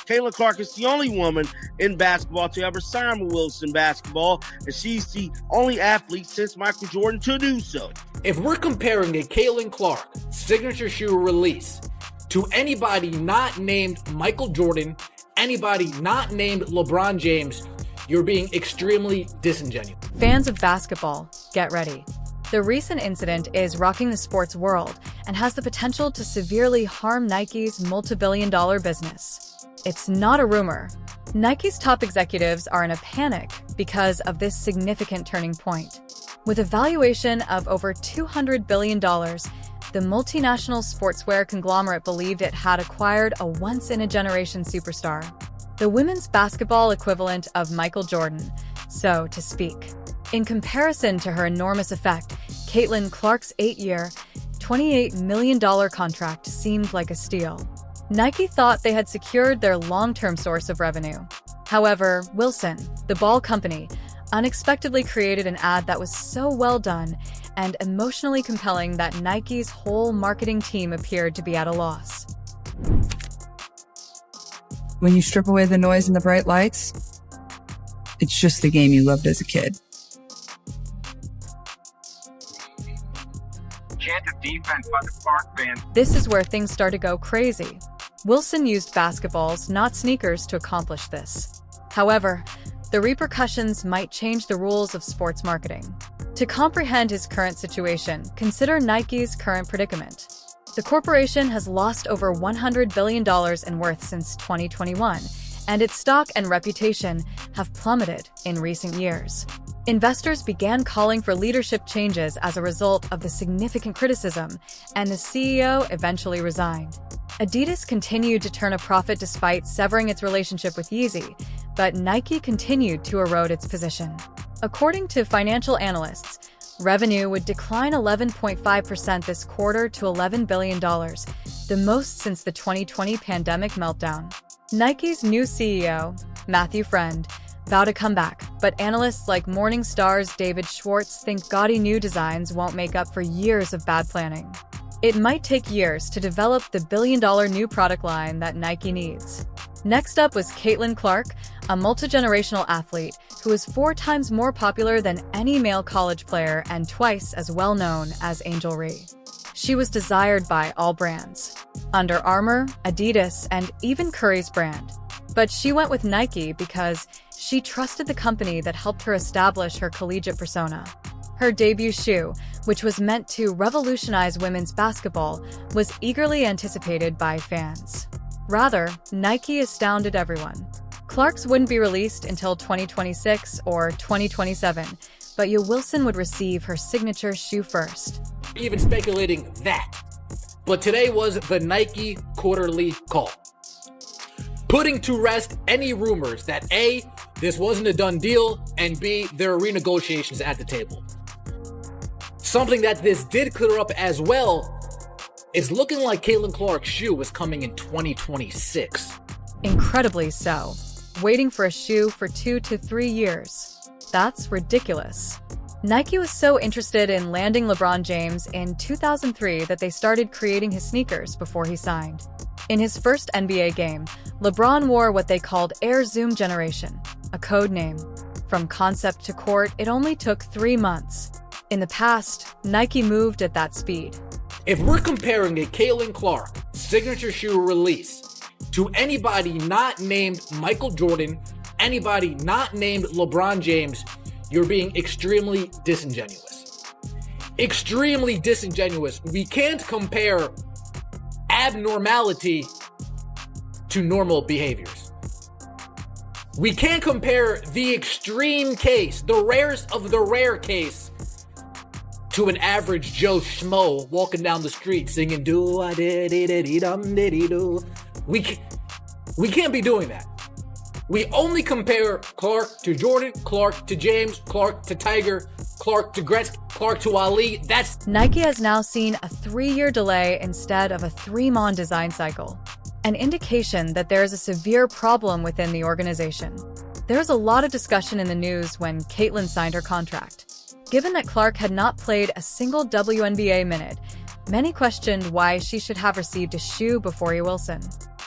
Caitlin Clark is the only woman in basketball to ever sign with Wilson Basketball, and she's the only athlete since Michael Jordan to do so. If we're comparing a Caitlin Clark signature shoe release to anybody not named Michael Jordan, anybody not named LeBron James, you're being extremely disingenuous. Fans of basketball, get ready. The recent incident is rocking the sports world and has the potential to severely harm Nike's multi-billion-dollar business. It's not a rumor. Nike's top executives are in a panic because of this significant turning point. With a valuation of over $200 billion, the multinational sportswear conglomerate believed it had acquired a once-in-a-generation superstar, the women's basketball equivalent of Michael Jordan, so to speak. In comparison to her enormous effect, Caitlin Clark's 8-year, $28 million contract seemed like a steal. Nike thought they had secured their long-term source of revenue. However, Wilson, the ball company, unexpectedly created an ad that was so well done and emotionally compelling that Nike's whole marketing team appeared to be at a loss. When you strip away the noise and the bright lights, it's just the game you loved as a kid. Chanted defense by the Clark fans. This is where things start to go crazy. Wilson used basketballs, not sneakers, to accomplish this. However, the repercussions might change the rules of sports marketing. To comprehend his current situation, consider Nike's current predicament. The corporation has lost over $100 billion in worth since 2021, and its stock and reputation have plummeted in recent years. Investors began calling for leadership changes as a result of the significant criticism, and the CEO eventually resigned. Adidas continued to turn a profit despite severing its relationship with Yeezy, but Nike continued to erode its position. According to financial analysts, revenue would decline 11.5% this quarter to $11 billion, the most since the 2020 pandemic meltdown. Nike's new CEO, Matthew Friend, vowed a comeback, but analysts like Morningstar's David Schwartz think gaudy new designs won't make up for years of bad planning. It might take years to develop the billion-dollar new product line that Nike needs. Next up was Caitlin Clark, a multi-generational athlete who is 4 times more popular than any male college player and twice as well-known as Angel Ree. She was desired by all brands: Under Armour, Adidas, and even Curry's brand. But she went with Nike because she trusted the company that helped her establish her collegiate persona. Her debut shoe, which was meant to revolutionize women's basketball, was eagerly anticipated by fans. Rather, Nike astounded everyone. Clark's wouldn't be released until 2026 or 2027, but Wilson would receive her signature shoe first. Even speculating that. But today was the Nike quarterly call, putting to rest any rumors that A, this wasn't a done deal, and B, there are renegotiations at the table. Something that this did clear up as well, it's looking like Caitlin Clark's shoe is coming in 2026. Incredibly so. Waiting for a shoe for 2 to 3 years. That's ridiculous. Nike was so interested in landing LeBron James in 2003 that they started creating his sneakers before he signed. In his first NBA game, LeBron wore what they called Air Zoom Generation, a code name. From concept to court, it only took 3 months. In the past, Nike moved at that speed. If we're comparing a Caitlin Clark signature shoe release to anybody not named Michael Jordan, anybody not named LeBron James, you're being extremely disingenuous. Extremely disingenuous. We can't compare abnormality to normal behaviors. We can't compare the extreme case, the rarest of the rare case, to an average Joe Schmo walking down the street singing do I did it dum diddy do. We can't be doing that. We only compare Clark to Jordan, Clark to James, Clark to Tiger, Clark to Gretzky, Clark to Ali. Nike has now seen a 3-year delay instead of a 3-month design cycle, an indication that there is a severe problem within the organization. There was a lot of discussion in the news when Caitlin signed her contract. Given that Clark had not played a single WNBA minute, many questioned why she should have received a shoe before Wilson.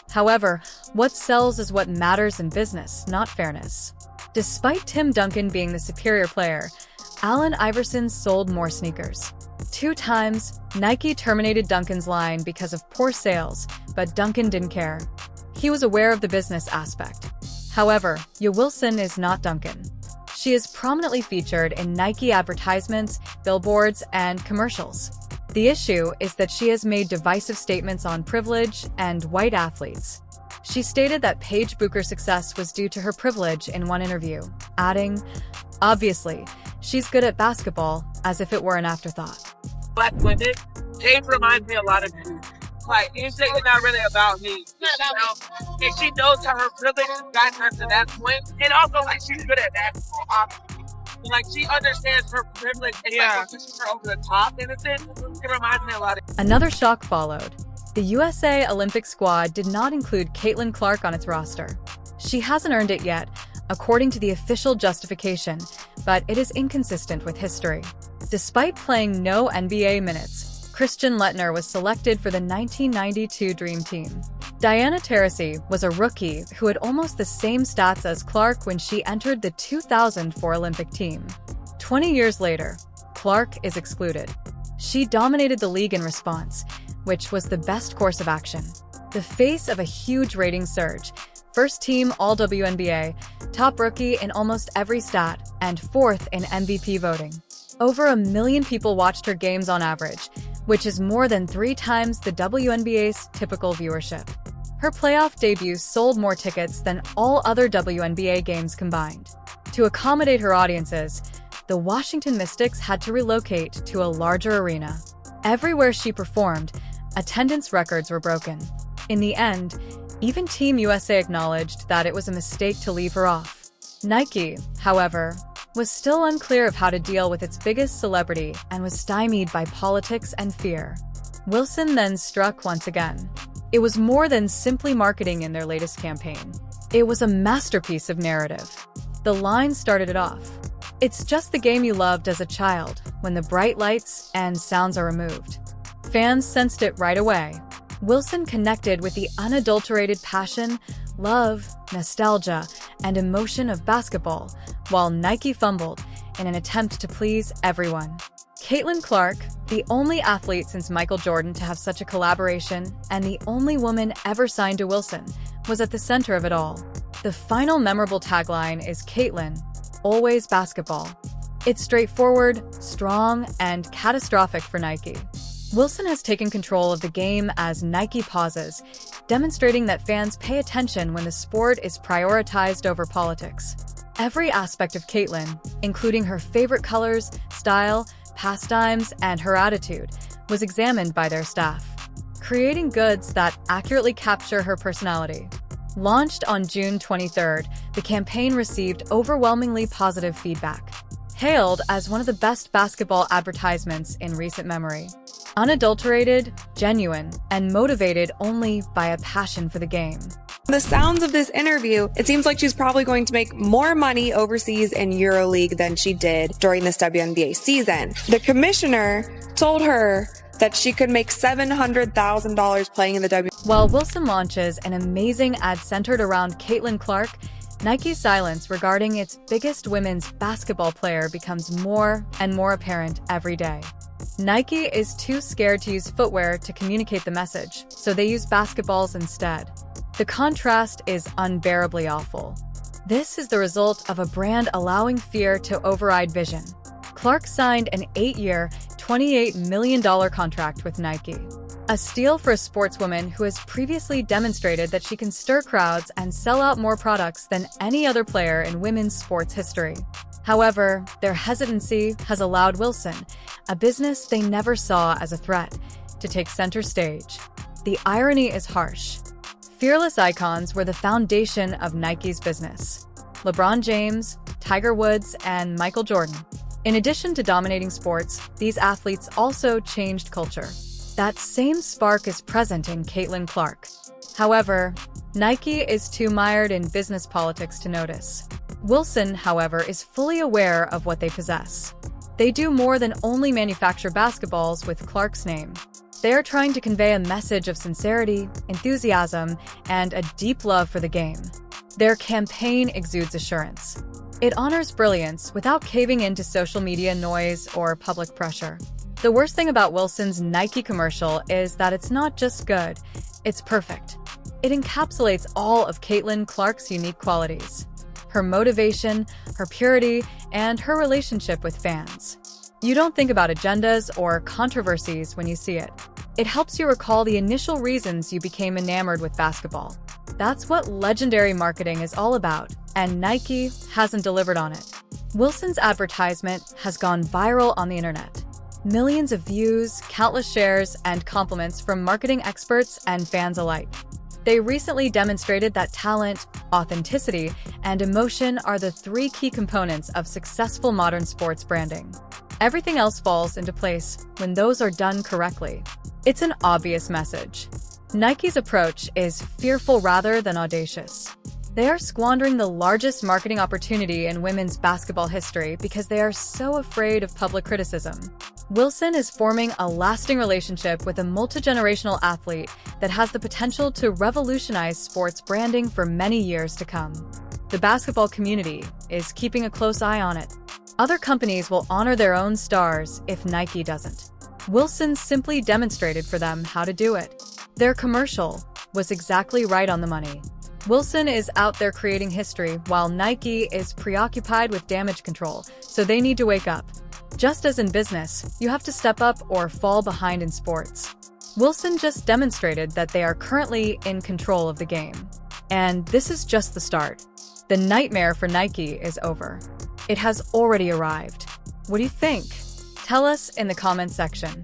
However, what sells is what matters in business, not fairness. Despite Tim Duncan being the superior player, Allen Iverson sold more sneakers. 2 times, Nike terminated Duncan's line because of poor sales, but Duncan didn't care. He was aware of the business aspect. However, Wilson is not Duncan. She is prominently featured in Nike advertisements, billboards, and commercials. The issue is that she has made divisive statements on privilege and white athletes. She stated that Paige Bucher's success was due to her privilege in one interview, adding, "Obviously, she's good at basketball," as if it were an afterthought. Black women, Paige reminds me a lot of you. Like, it's not really about me. You know? And she knows how her privilege got her to that point. And also, like, she's good at basketball. Like, she understands her privilege and like, pushes her over the top in a sense. It reminds me a lot of. Another shock followed. The USA Olympic squad did not include Caitlin Clark on its roster. She hasn't earned it yet, according to the official justification, but it is inconsistent with history. Despite playing no NBA minutes, Christian Lettner was selected for the 1992 Dream Team. Diana Taurasi was a rookie who had almost the same stats as Clark when she entered the 2004 Olympic team. 20 years later, Clark is excluded. She dominated the league in response, which was the best course of action. The face of a huge rating surge, first team All-WNBA, top rookie in almost every stat, and 4th in MVP voting. Over 1 million people watched her games on average, which is more than 3 times the WNBA's typical viewership. Her playoff debut sold more tickets than all other WNBA games combined. To accommodate her audiences, the Washington Mystics had to relocate to a larger arena. Everywhere she performed, attendance records were broken. In the end, even Team USA acknowledged that it was a mistake to leave her off. Nike, however, was still unclear of how to deal with its biggest celebrity and was stymied by politics and fear. Wilson then struck once again. It was more than simply marketing in their latest campaign. It was a masterpiece of narrative. The line started it off. "It's just the game you loved as a child, when the bright lights and sounds are removed." Fans sensed it right away. Wilson connected with the unadulterated passion, love, nostalgia, and emotion of basketball, while Nike fumbled in an attempt to please everyone. Caitlin Clark, the only athlete since Michael Jordan to have such a collaboration, and the only woman ever signed to Wilson, was at the center of it all. The final memorable tagline is "Caitlin, always basketball." It's straightforward, strong, and catastrophic for Nike. Wilson has taken control of the game as Nike pauses, demonstrating that fans pay attention when the sport is prioritized over politics. Every aspect of Caitlin, including her favorite colors, style, pastimes, and her attitude, was examined by their staff, creating goods that accurately capture her personality. Launched on June 23rd, the campaign received overwhelmingly positive feedback, hailed as one of the best basketball advertisements in recent memory. Unadulterated, genuine, and motivated only by a passion for the game. The sounds of this interview, it seems like she's probably going to make more money overseas in EuroLeague than she did during this WNBA season. The commissioner told her that she could make $700,000 playing in the WNBA. While Wilson launches an amazing ad centered around Caitlin Clark, Nike's silence regarding its biggest women's basketball player becomes more and more apparent every day. Nike is too scared to use footwear to communicate the message, so they use basketballs instead. The contrast is unbearably awful. This is the result of a brand allowing fear to override vision. Clark signed an 8-year, $28 million contract with Nike. A steal for a sportswoman who has previously demonstrated that she can stir crowds and sell out more products than any other player in women's sports history. However, their hesitancy has allowed Wilson, a business they never saw as a threat, to take center stage. The irony is harsh. Fearless icons were the foundation of Nike's business. LeBron James, Tiger Woods, and Michael Jordan. In addition to dominating sports, these athletes also changed culture. That same spark is present in Caitlin Clark. However, Nike is too mired in business politics to notice. Wilson, however, is fully aware of what they possess. They do more than only manufacture basketballs with Clark's name. They are trying to convey a message of sincerity, enthusiasm, and a deep love for the game. Their campaign exudes assurance. It honors brilliance without caving into social media noise or public pressure. The worst thing about Wilson's Nike commercial is that it's not just good, it's perfect. It encapsulates all of Caitlin Clark's unique qualities: her motivation, her purity, and her relationship with fans. You don't think about agendas or controversies when you see it. It helps you recall the initial reasons you became enamored with basketball. That's what legendary marketing is all about, and Nike hasn't delivered on it. Wilson's advertisement has gone viral on the internet. Millions of views, countless shares, and compliments from marketing experts and fans alike. They recently demonstrated that talent, authenticity, and emotion are the three key components of successful modern sports branding. Everything else falls into place when those are done correctly. It's an obvious message. Nike's approach is fearful rather than audacious. They are squandering the largest marketing opportunity in women's basketball history because they are so afraid of public criticism. Wilson is forming a lasting relationship with a multi-generational athlete that has the potential to revolutionize sports branding for many years to come. The basketball community is keeping a close eye on it. Other companies will honor their own stars if Nike doesn't. Wilson simply demonstrated for them how to do it. Their commercial was exactly right on the money. Wilson is out there creating history while Nike is preoccupied with damage control, so they need to wake up. Just as in business, you have to step up or fall behind in sports. Wilson just demonstrated that they are currently in control of the game. And this is just the start. The nightmare for Nike is over. It has already arrived. What do you think? Tell us in the comments section.